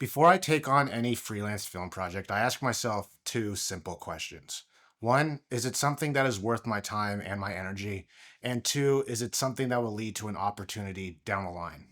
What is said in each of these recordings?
Before I take on any freelance film project, I ask myself two simple questions. One, is it something that is worth my time and my energy? And two, is it something that will lead to an opportunity down the line?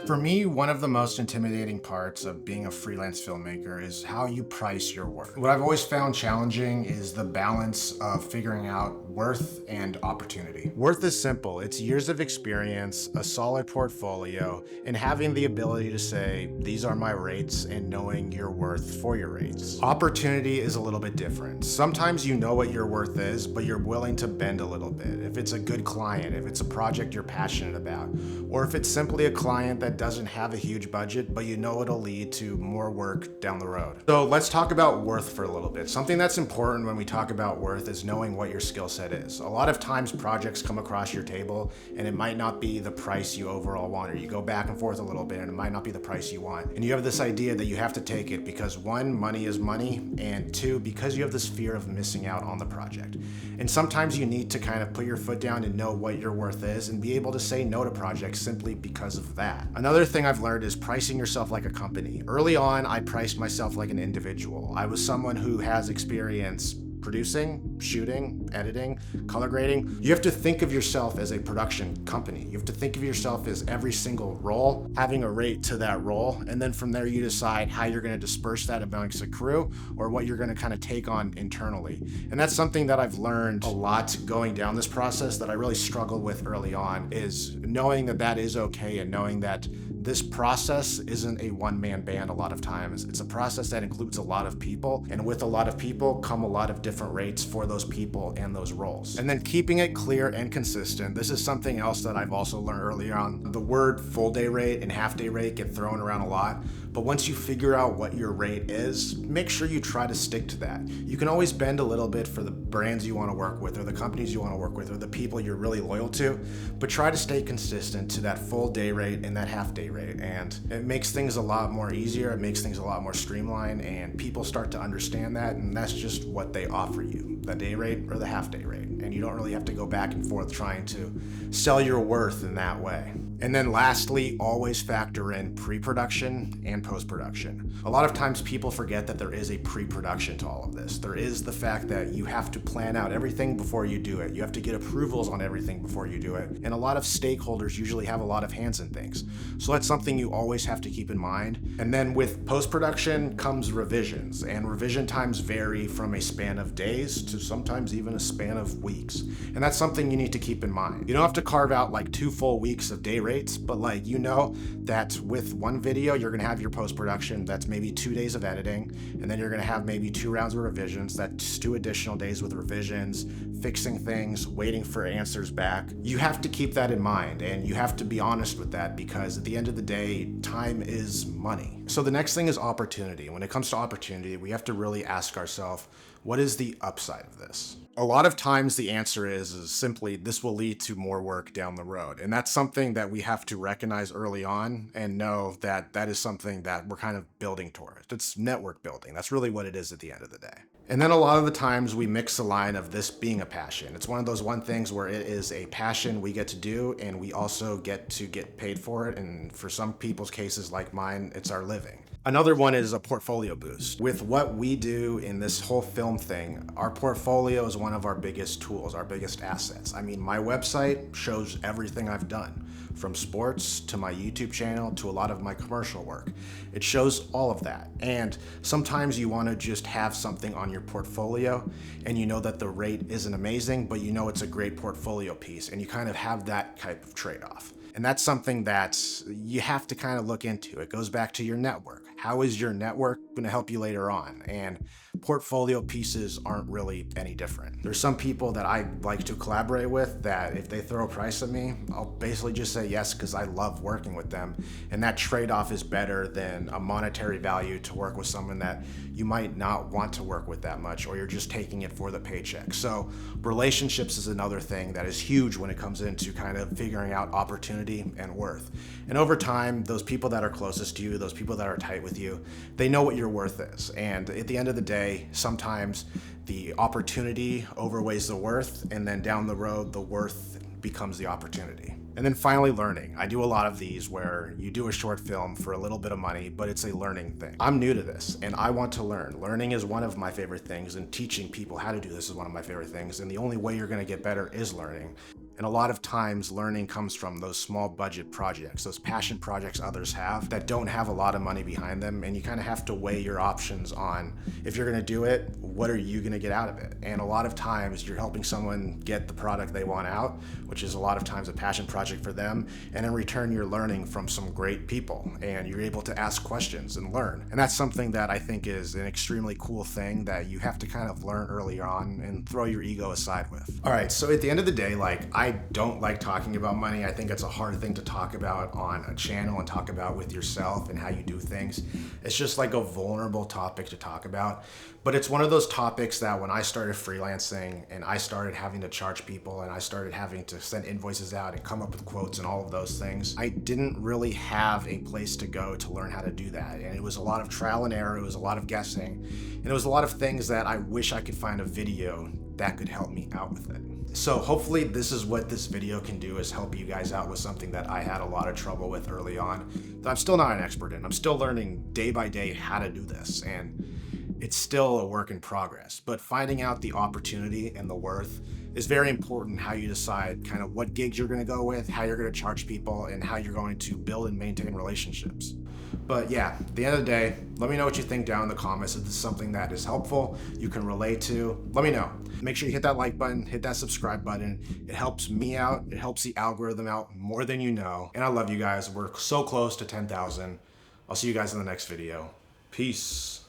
For me, one of the most intimidating parts of being a freelance filmmaker is how you price your work. What I've always found challenging is the balance of figuring out worth and opportunity. Worth is simple. It's years of experience, a solid portfolio, and having the ability to say, these are my rates, and knowing your worth for your rates. Opportunity is a little bit different. Sometimes you know what your worth is, but you're willing to bend a little bit. If it's a good client, if it's a project you're passionate about, or if it's simply a client that doesn't have a huge budget, but you know it'll lead to more work down the road. So let's talk about worth for a little bit. Something that's important when we talk about worth is knowing what your skill set is. A lot of times projects come across your table and it might not be the price you overall want, or you go back and forth a little bit and it might not be the price you want. And you have this idea that you have to take it because one, money is money, and two, because you have this fear of missing out on the project. And sometimes you need to kind of put your foot down and know what your worth is and be able to say no to projects simply because of that. Another thing I've learned is pricing yourself like a company. Early on, I priced myself like an individual. I was someone who has experience producing, shooting, editing, color grading. You have to think of yourself as a production company. You have to think of yourself as every single role, having a rate to that role, and then from there you decide how you're going to disperse that amongst a crew or what you're going to kind of take on internally. And that's something that I've learned a lot going down this process that I really struggled with early on, is knowing that that is okay and knowing that this process isn't a one-man band a lot of times. It's a process that includes a lot of people, and with a lot of people come a lot of different rates for those people and those roles. And then keeping it clear and consistent. This is something else that I've also learned early on. The word full day rate and half day rate get thrown around a lot, but once you figure out what your rate is, make sure you try to stick to that. You can always bend a little bit for the brands you want to work with or the companies you want to work with or the people you're really loyal to, but try to stay consistent to that full day rate and that half day rate. And it makes things a lot more easier, it makes things a lot more streamlined, and people start to understand that, and that's just what they offer you, the day rate or the half day rate. And you don't really have to go back and forth trying to sell your worth in that way. And then lastly, always factor in pre-production and post-production. A lot of times people forget that there is a pre-production to all of this. There is the fact that you have to plan out everything before you do it. You have to get approvals on everything before you do it. And a lot of stakeholders usually have a lot of hands in things. So that's something you always have to keep in mind. And then with post-production comes revisions, and revision times vary from a span of days to sometimes even a span of weeks. And that's something you need to keep in mind. You don't have to carve out like 2 full weeks of day rates, but like, you know that with one video, you're gonna have your post-production, that's maybe 2 days of editing, and then you're gonna have maybe 2 rounds of revisions, that's 2 additional days with revisions, fixing things, waiting for answers back. You have to keep that in mind, and you have to be honest with that, because at the end of the day, time is money. So the next thing is opportunity. When it comes to opportunity, we have to really ask ourselves, what is the upside of this? A lot of times the answer is simply, this will lead to more work down the road. And that's something that we have to recognize early on and know that that is something that we're kind of building towards. It's network building. That's really what it is at the end of the day. And then a lot of the times we mix the line of this being a passion. It's one of those things where it is a passion we get to do, and we also get to get paid for it. And for some people's cases like mine, it's our living. Another one is a portfolio boost. With what we do in this whole film thing, our portfolio is one of our biggest tools, our biggest assets. I mean, my website shows everything I've done, from sports to my YouTube channel to a lot of my commercial work. It shows all of that. And sometimes you want to just have something on your portfolio and you know that the rate isn't amazing, but you know it's a great portfolio piece, and you kind of have that type of trade-off. And that's something that you have to kind of look into. It goes back to your network. How is your network going to help you later on? And portfolio pieces aren't really any different. There's some people that I like to collaborate with that if they throw a price at me, I'll basically just say yes because I love working with them. And that trade-off is better than a monetary value to work with someone that you might not want to work with that much, or you're just taking it for the paycheck. So relationships is another thing that is huge when it comes into kind of figuring out opportunity and worth. And over time, those people that are closest to you, those people that are tight with you, they know what your worth is. And at the end of the day, sometimes the opportunity overweighs the worth, and then down the road, the worth becomes the opportunity. And then finally, learning. I do a lot of these where you do a short film for a little bit of money, but it's a learning thing. I'm new to this and I want to learn. Learning is one of my favorite things, and teaching people how to do this is one of my favorite things. And the only way you're going to get better is learning. And a lot of times learning comes from those small budget projects, those passion projects others have that don't have a lot of money behind them. And you kind of have to weigh your options on, if you're going to do it, what are you going to get out of it? And a lot of times you're helping someone get the product they want out, which is a lot of times a passion project for them. And in return, you're learning from some great people and you're able to ask questions and learn. And that's something that I think is an extremely cool thing that you have to kind of learn early on and throw your ego aside with. All right, so at the end of the day, I don't like talking about money. I think it's a hard thing to talk about on a channel and talk about with yourself and how you do things. It's just like a vulnerable topic to talk about. But it's one of those topics that when I started freelancing and I started having to charge people and I started having to send invoices out and come up with quotes and all of those things, I didn't really have a place to go to learn how to do that. And it was a lot of trial and error. It was a lot of guessing. And it was a lot of things that I wish I could find a video that could help me out with it. So hopefully this is what this video can do, is help you guys out with something that I had a lot of trouble with early on, that I'm still not an expert in. I'm still learning day by day how to do this, and it's still a work in progress. But finding out the opportunity and the worth is very important, how you decide kind of what gigs you're going to go with, how you're going to charge people, and how you're going to build and maintain relationships. But yeah, at the end of the day, let me know what you think down in the comments. If this is something that is helpful, you can relate to, let me know. Make sure you hit that like button, hit that subscribe button. It helps me out. It helps the algorithm out more than you know. And I love you guys. We're so close to 10,000. I'll see you guys in the next video. Peace.